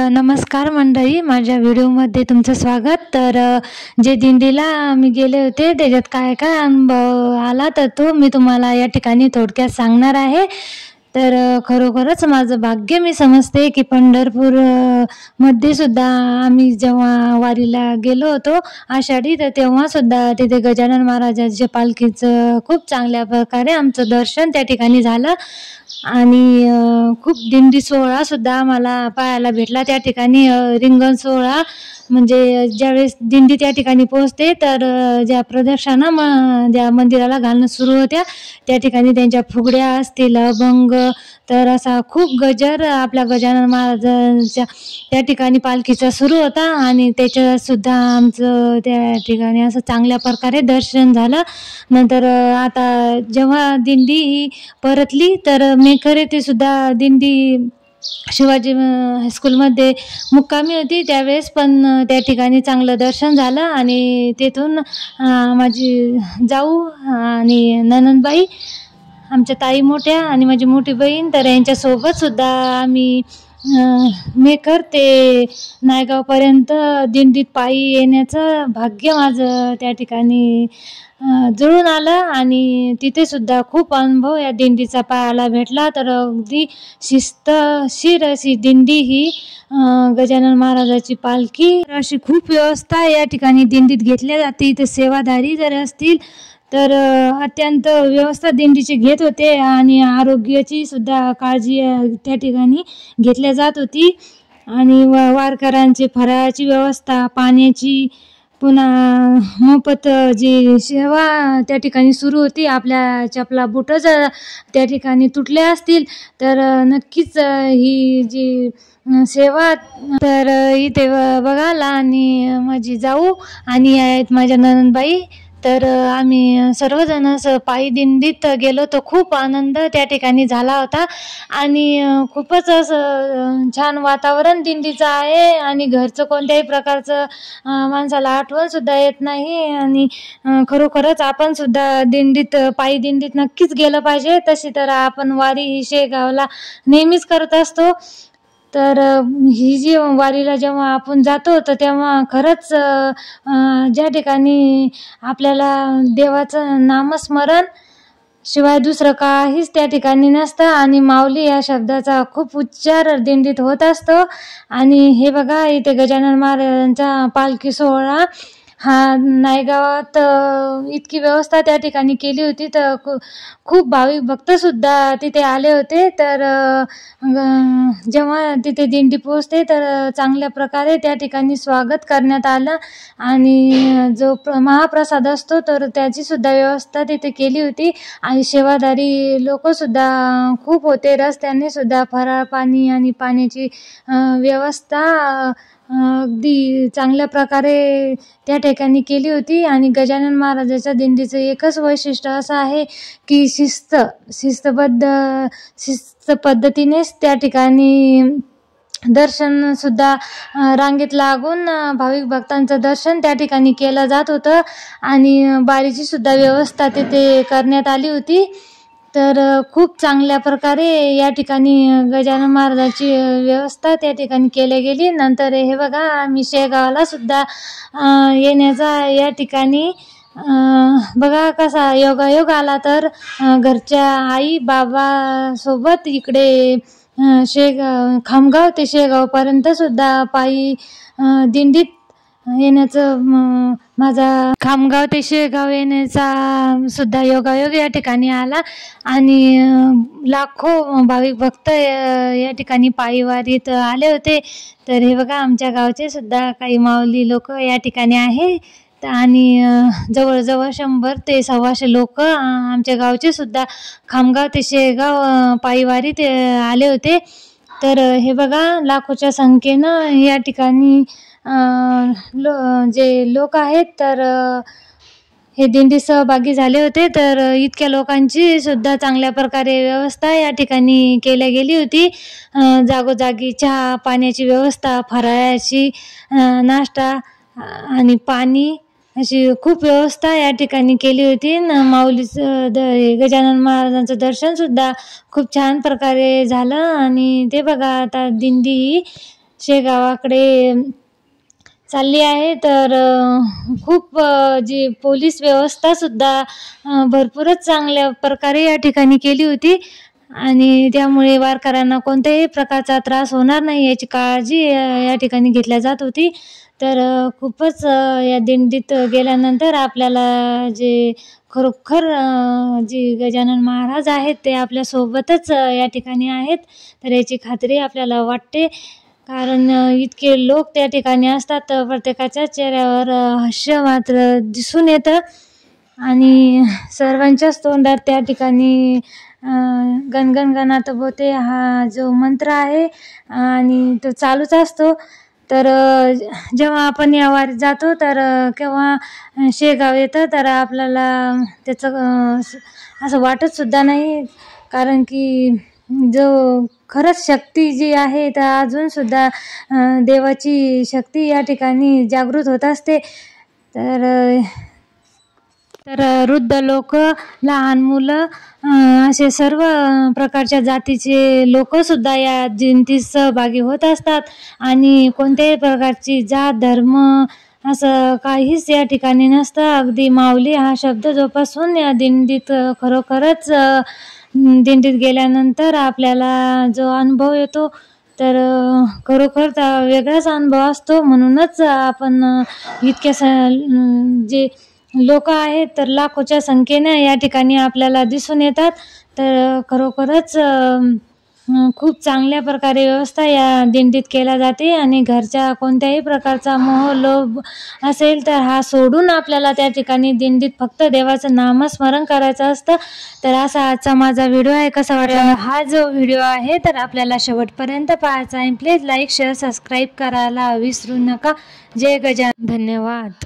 नमस्कार मंडळी, माझ्या व्हिडिओमध्ये तुमचं स्वागत. जे दिंडीला मी गेले होते त्याच्यात काय काय अनुभव आला तर तो मी तुम्हाला या ठिकाणी थोडक्यात सांगणार आहे. खरोखरच माझं भाग्य मी समजते की पंढरपूर मध्ये सुद्धा आम्ही जेव्हा वारीला गेलो होतो आषाढी, तर तेव्हा सुद्धा तिथे गजानन महाराजांच्या पालखीचं खूप चांगल्या प्रकारे आमचं दर्शन त्या ठिकाणी झालं. आणि खूप दिंडी सोहळा सुद्धा आम्हाला पाहायला भेटला त्या ठिकाणी. रिंगण सोहळा म्हणजे ज्यावेळेस दिंडी त्या ठिकाणी पोहोचते तर ज्या प्रदक्षिणा ज्या मंदिराला घालणं सुरू होत्या त्या ठिकाणी त्यांच्या फुगड्या असतील, अभंग, तर असा खूप गजर आपल्या गजानन महाराजांच्या त्या ठिकाणी पालखीचा सुरू होता. आणि त्याच्यासुद्धा आमचं त्या ठिकाणी असं चांगल्या प्रकारे दर्शन झालं. नंतर आता जेव्हा दिंडी ही परतली तर मेखर येथे सुद्धा दिंडी शिवाजी हायस्कूलमध्ये मुक्कामी होती, त्यावेळेस पण त्या ठिकाणी चांगलं दर्शन झालं. आणि तेथून माझी जाऊ आणि ननंदबाई, आमच्या ताई मोठ्या आणि माझी मोठी बहीण, तर यांच्यासोबत सुद्धा आम्ही मेखर ते नायगावपर्यंत दिंडीत पायी येण्याचं भाग्य माझं त्या ठिकाणी जुळून आलं. आणि तिथे सुद्धा खूप अनुभव या दिंडीचा पाहायला भेटला. तर अगदी शिस्तशीर अशी दिंडी ही गजानन महाराजाची पालखी, अशी खूप व्यवस्था या ठिकाणी दिंडीत घेतल्या जाते. इथे सेवाधारी जर असतील तर अत्यंत व्यवस्था दिंडीची घेत होते आणि आरोग्याची सुद्धा काळजी त्या ठिकाणी घेतल्या जात होती. आणि वारकऱ्यांची फराळाची व्यवस्था, पाण्याची, पुन्हा मोफत जी सेवा त्या ठिकाणी सुरू होती. आपल्या चपला बुटं जर त्या ठिकाणी तुटले असतील तर नक्कीच ही जी सेवा, तर इथे बघायला. आणि माझी जाऊ आणि आहेत माझ्या ननंदबाई, तर आम्ही सर्वजण असं पायी दिंडीत गेलो तर खूप आनंद त्या ठिकाणी झाला होता. आणि खूपच असं छान वातावरण दिंडीचं आहे. आणि घरचं कोणत्याही प्रकारचं माणसाला आठवण सुद्धा येत नाही. आणि खरोखरच आपण सुद्धा दिंडीत, पायी दिंडीत नक्कीच गेलं पाहिजे. तशी तर आपण वारी ही शेगावला नेहमीच करत असतो. तर ही जी वारीला जेव्हा आपण जातो तर तेव्हा खरंच ज्या ठिकाणी आपल्याला देवाचं नामस्मरण शिवाय दुसरं काहीच त्या ठिकाणी नसतं. आणि माऊली या शब्दाचा खूप उच्चार दिंडीत होत असतो. आणि हे बघा, इथे गजानन महाराजांचा पालखी सोहळा हा नायगावात इतकी व्यवस्था त्या ठिकाणी केली होती तर खूप भाविक भक्तसुद्धा तिथे आले होते. तर जेव्हा तिथे दिंडी पोहोचते तर चांगल्या प्रकारे त्या ठिकाणी स्वागत करण्यात आलं. आणि जो महाप्रसाद असतो तर त्याची सुद्धा व्यवस्था तिथे केली होती. आणि सेवाधारी लोकसुद्धा खूप होते. रस्त्याने सुद्धा फराळ, पाणी आणि पाण्याची व्यवस्था अगदी चांगल्या प्रकारे त्या ठिकाणी केली होती. आणि गजानन महाराजाच्या दिंडीचं एकच वैशिष्ट्य असं आहे की शिस्त पद्धतीनेच त्या ठिकाणी दर्शन सुद्धा रांगेत लागून भाविक भक्तांचं दर्शन त्या ठिकाणी केलं जात होतं. आणि बारीची सुद्धा व्यवस्था तिथे करण्यात आली होती. तर खूप चांगल्या प्रकारे या ठिकाणी गजानन महाराजांची व्यवस्था त्या ठिकाणी केली गेली. नंतर हे बघा, आम्ही शेगावला सुद्धा येण्याचा या ठिकाणी बघा कसा योगायोग आला. तर घरच्या आई बाबा सोबत इकडे खामगाव ते शेगावपर्यंत सुद्धा पायी दिंडीत येण्याचं, माझा खामगाव ते शेगाव येण्याचा सुद्धा योगायोग या ठिकाणी आला. आणि लाखो भाविक भक्त या ठिकाणी पायी वारीत आले होते. तर हे बघा, आमच्या गावचे सुद्धा काही माऊली लोक या ठिकाणी आहे. आणि जवळजवळ 100 ते 125 लोक आमच्या गावचे सुद्धा खामगाव ते शेगाव पायी वारीत आले होते. तर हे बघा, लाखोच्या संख्येनं या ठिकाणी जे लोक आहेत तर हे दिंडी सहभागी झाले होते. तर इतक्या लोकांची सुद्धा चांगल्या प्रकारे व्यवस्था या ठिकाणी केल्या गेली होती. जागोजागी चहा पाण्याची व्यवस्था, फराळाची, नाश्ता आणि पाणी, अशी खूप व्यवस्था या ठिकाणी केली होती. माऊलीचं गजानन महाराजांचं दर्शन सुद्धा खूप छान प्रकारे झालं. आणि ते बघा, आता दिंडी शेगावाकडे चालली आहे. तर खूप जी पोलीस व्यवस्थासुद्धा भरपूरच चांगल्या प्रकारे या ठिकाणी केली होती आणि त्यामुळे वारकऱ्यांना कोणत्याही प्रकारचा त्रास होणार नाही याची काळजी या ठिकाणी घेतल्या जात होती. तर खूपच या दिंडीत गेल्यानंतर आपल्याला जे खरोखर जे गजानन महाराज आहेत ते आपल्यासोबतच या ठिकाणी आहेत, तर याची खात्री आपल्याला वाटते. कारण इतके लोक त्या ठिकाणी असतात, तर प्रत्येकाच्या चेहऱ्यावर हास्य मात्र दिसून येतं आणि सर्वांच्याच तोंडात त्या ठिकाणी गणगण गणात बोते हा जो मंत्र आहे आणि तो चालूच असतो. तर जेव्हा आपण या वारीत जातो तर केव्हा शेगाव येतं तर आपल्याला त्याचं असं वाटतसुद्धा नाही. कारण की जो खरंच शक्ती जी आहे तर अजूनसुद्धा देवाची शक्ती या ठिकाणी जागृत होत असते. तर वृद्ध लोक, लहान मुलं, असे सर्व प्रकारच्या जातीचे लोकसुद्धा या जयंतीत सहभागी होत असतात आणि कोणत्याही प्रकारची जात धर्म असं काहीच या ठिकाणी नसतं. अगदी माऊली हा शब्द जोपासून या दिंडीत खरोखरच दिंडीत गेल्यानंतर आपल्याला जो अनुभव येतो तर खरोखर वेगळाच अनुभव असतो. म्हणूनच आपण इतक्या जे लोक आहेत तर लाखोच्या संख्येने या ठिकाणी आपल्याला दिसून येतात. तर खरोखरच खूप चांगल्या प्रकारे व्यवस्था या दिंडीत केल्या जाते आणि घरच्या कोणत्याही प्रकारचा मोह लोभ असेल तर हा सोडून आपल्याला त्या ठिकाणी दिंडीत फक्त देवाचं नामस्मरण करायचं असतं. तर असा आजचा माझा व्हिडिओ आहे. कसा वाटला हा जो व्हिडिओ आहे तर आपल्याला शेवटपर्यंत पाहायचा आहे. प्लीज लाईक शेअर सबस्क्राईब करायला विसरू नका. जय गजानन. धन्यवाद.